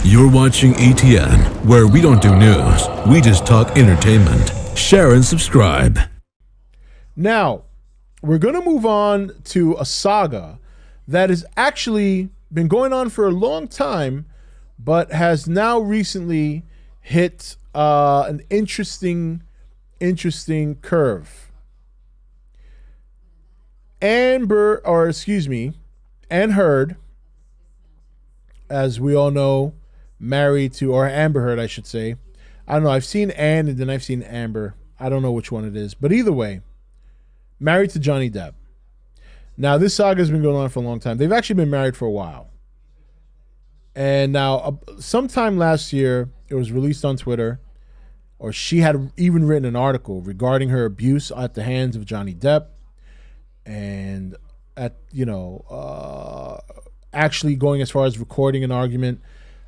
You're watching E.T.N, where we don't do news, we just talk entertainment. Share and subscribe. Now, we're going to move on to a saga that has actually been going on for a long time, but has now recently hit an interesting curve. Anne Heard, as we all know, married to, or Amber Heard, I should say. I don't know. I've seen Anne and then I've seen Amber. I don't know which one it is. But either way, married to Johnny Depp. Now, this saga has been going on for a long time. They've actually been married for a while. And now, sometime last year, it was released on Twitter, or she had even written an article regarding her abuse at the hands of Johnny Depp. And actually going as far as recording an argument.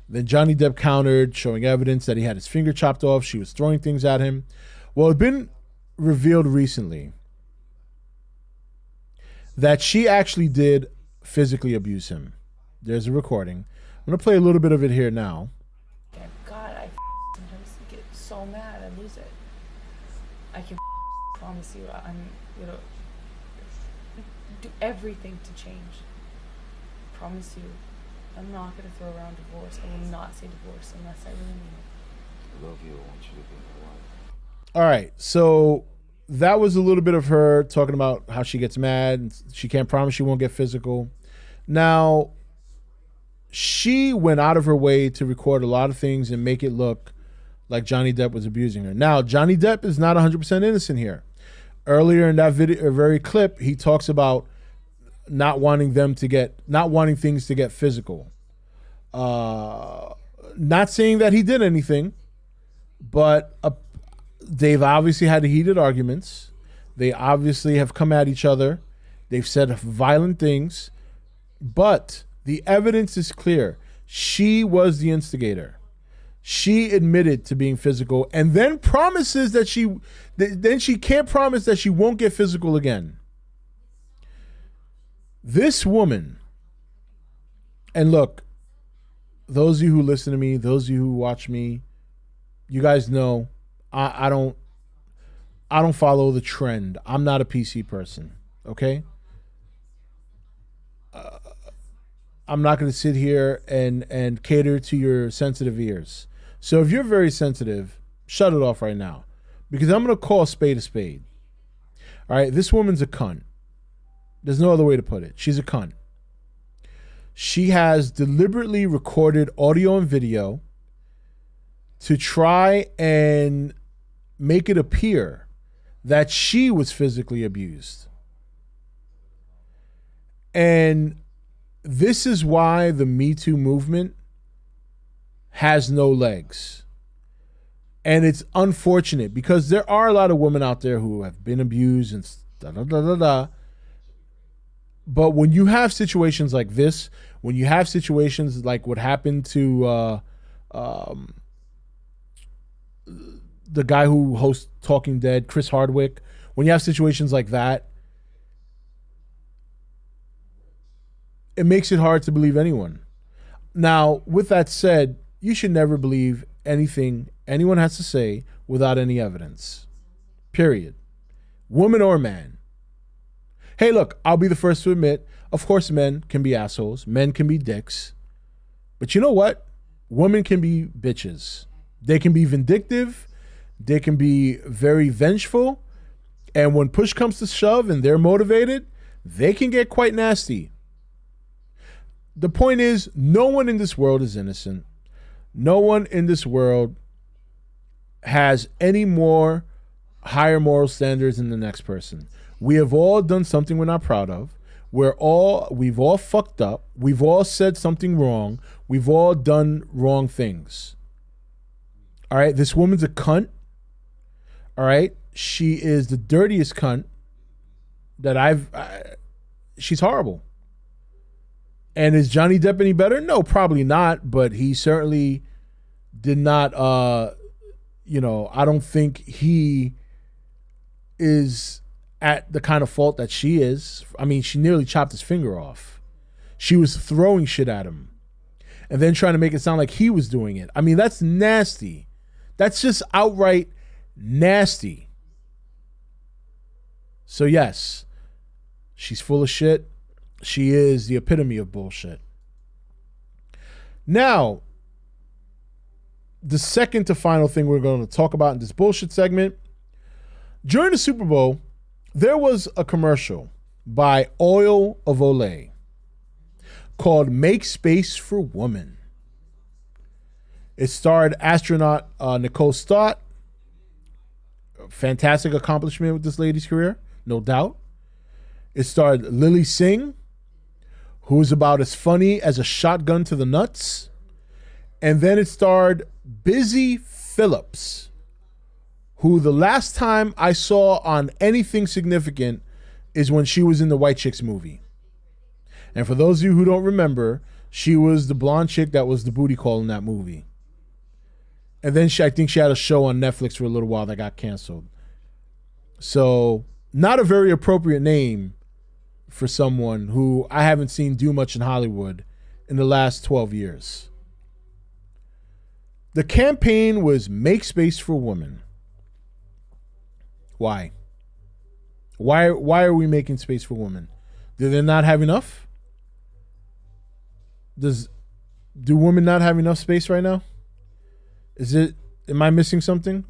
Then Johnny Depp countered, showing evidence that he had his finger chopped off. She was throwing things at him. Well, it's been revealed recently that she actually did physically abuse him. There's a recording. I'm going to play a little bit of it here now. God, I sometimes get so mad I lose it. I can promise you I'm going to do everything to change. Promise you. I'm not going to throw around divorce. I will not say divorce unless I really mean it. I love you. I want you to be my wife. All right. So that was a little bit of her talking about how she gets mad and she can't promise she won't get physical. Now, she went out of her way to record a lot of things and make it look like Johnny Depp was abusing her. Now, Johnny Depp is not 100% innocent here. Earlier in that video, very clip, he talks about not wanting things to get physical. Not saying that he did anything, but they've obviously had heated arguments. They obviously have come at each other. They've said violent things, but the evidence is clear. She was the instigator. She admitted to being physical and then promises that she can't promise that she won't get physical again. This woman, and look, those of you who listen to me, those of you who watch me, you guys know I don't follow the trend. I'm not a PC person, okay? I'm not going to sit here and cater to your sensitive ears. So if you're very sensitive, shut it off right now, because I'm going to call a spade a spade. All right, this woman's a cunt. There's no other way to put it. She's a cunt. She has deliberately recorded audio and video to try and make it appear that she was physically abused. And this is why the Me Too movement has no legs. And it's unfortunate because there are a lot of women out there who have been abused and da-da-da-da-da. But when you have situations like this, when you have situations like what happened to the guy who hosts Talking Dead, Chris Hardwick, when you have situations like that, it makes it hard to believe anyone. Now, with that said, you should never believe anything anyone has to say without any evidence. Period. Woman or man. Hey, look, I'll be the first to admit, of course, men can be assholes. Men can be dicks. But you know what? Women can be bitches. They can be vindictive. They can be very vengeful. And when push comes to shove and they're motivated, they can get quite nasty. The point is, no one in this world is innocent. No one in this world has any more higher moral standards than the next person. We have all done something we're not proud of. We've all fucked up. We've all said something wrong. We've all done wrong things. All right, this woman's a cunt. All right, she is the dirtiest cunt that she's horrible. And is Johnny Depp any better? No, probably not. But he certainly did not. I don't think he is at the kind of fault that she is. I mean, she nearly chopped his finger off. She was throwing shit at him. and then trying to make it sound like he was doing it. I mean, that's nasty. That's just outright nasty. So yes, she's full of shit. She is the epitome of bullshit. Now, the second to final thing we're going to talk about in this bullshit segment. During the Super Bowl, there was a commercial by Oil of Olay called Make Space for Woman. It starred astronaut Nicole Stott. Fantastic accomplishment with this lady's career, no doubt. It starred Lily Singh, who is about as funny as a shotgun to the nuts. And then it starred Busy Phillips, who the last time I saw on anything significant is when she was in the White Chicks movie. And for those of you who don't remember, she was the blonde chick that was the booty call in that movie. And then I think she had a show on Netflix for a little while that got canceled. So not a very appropriate name for someone who I haven't seen do much in Hollywood in the last 12 years. The campaign was Make Space for Women. Why? Why are we making space for women? Do they not have enough? Do women not have enough space right now? Am I missing something?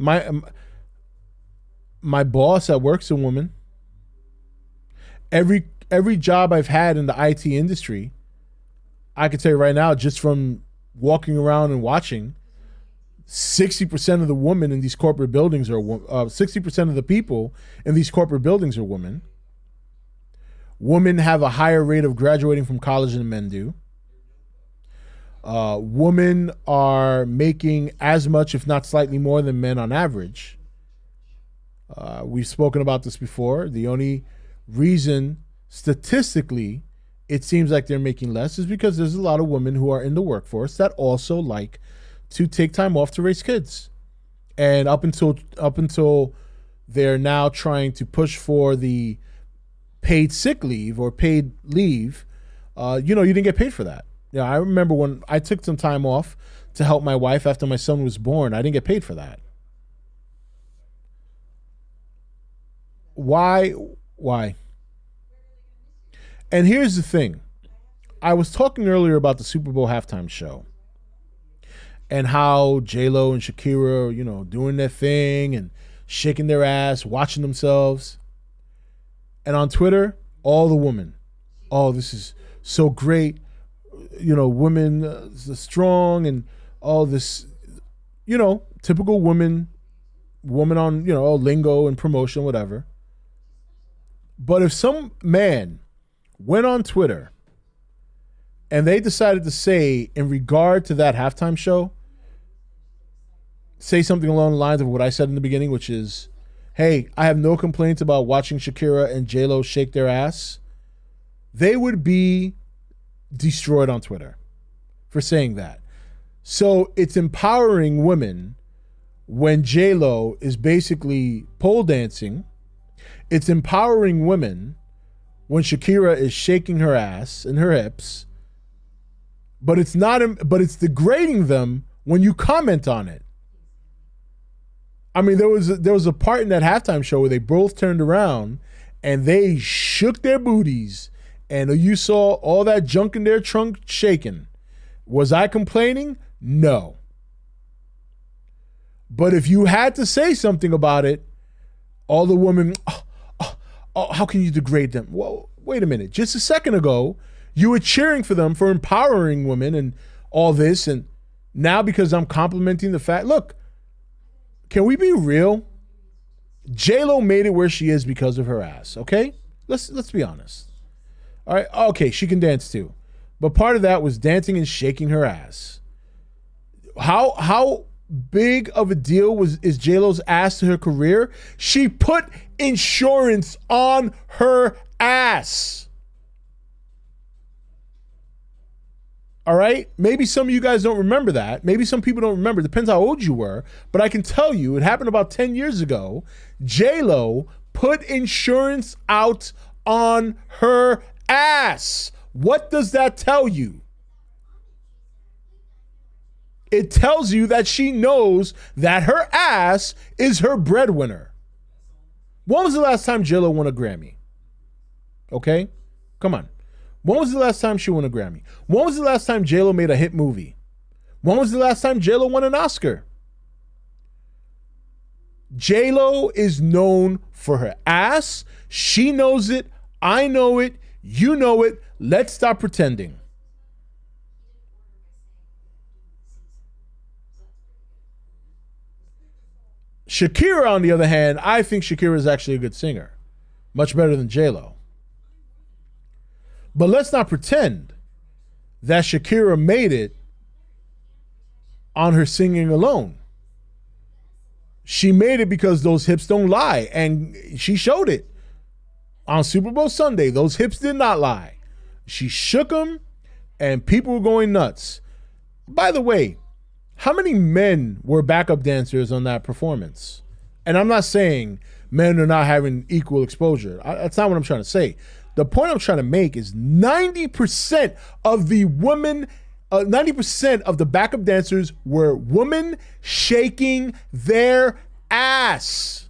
My boss at work's a woman. Every job I've had in the IT industry, I can tell you right now, just from walking around and watching, 60% of the women in these corporate buildings are 60% of the people in these corporate buildings are women. Women have a higher rate of graduating from college than men do. Women are making as much, if not slightly more, than men on average. We've spoken about this before. The only reason statistically it seems like they're making less is because there's a lot of women who are in the workforce that also like to take time off to raise kids. And up until they're now trying to push for the paid sick leave or paid leave, you didn't get paid for that. Yeah, I remember when I took some time off to help my wife after my son was born, I didn't get paid for that. Why? And here's the thing. I was talking earlier about the Super Bowl halftime show and how J-Lo and Shakira are, doing their thing and shaking their ass, watching themselves. And on Twitter, all the women, oh, this is so great. Women strong and all this, typical woman on, lingo and promotion, whatever. But if some man went on Twitter and they decided to say, in regard to that halftime show, say something along the lines of what I said in the beginning, which is, hey, I have no complaints about watching Shakira and J-Lo shake their ass, they would be destroyed on Twitter for saying that. So it's empowering women when J-Lo is basically pole dancing. It's empowering women when Shakira is shaking her ass and her hips. But it's degrading them when you comment on it. I mean, there was a part in that halftime show where they both turned around and they shook their booties, and you saw all that junk in their trunk shaking. Was I complaining? No. But if you had to say something about it, all the women, how can you degrade them? Well, wait a minute. Just a second ago, you were cheering for them for empowering women and all this, and now because I'm complimenting the fact, look, can we be real? J-Lo made it where she is because of her ass, okay? Let's be honest. All right, okay, she can dance too. But part of that was dancing and shaking her ass. How big of a deal is J-Lo's ass to her career? She put insurance on her ass. All right? Maybe some of you guys don't remember that. Maybe some people don't remember. Depends how old you were. But I can tell you, it happened about 10 years ago. J-Lo put insurance out on her ass. What does that tell you? it tells you that she knows that her ass is her breadwinner. When was the last time J-Lo won a Grammy? Okay? Come on. When was the last time she won a Grammy? When was the last time J-Lo made a hit movie? When was the last time J-Lo won an Oscar? J-Lo is known for her ass. She knows it. I know it. You know it. Let's stop pretending. Shakira, on the other hand, I think Shakira is actually a good singer. Much better than J-Lo. But let's not pretend that Shakira made it on her singing alone. She made it because those hips don't lie, and she showed it. On Super Bowl Sunday, those hips did not lie. She shook them, and people were going nuts. By the way, how many men were backup dancers on that performance? And I'm not saying men are not having equal exposure. That's not what I'm trying to say. The point I'm trying to make is 90% of the women, 90% of the backup dancers were women shaking their ass.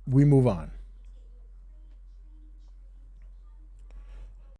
We move on.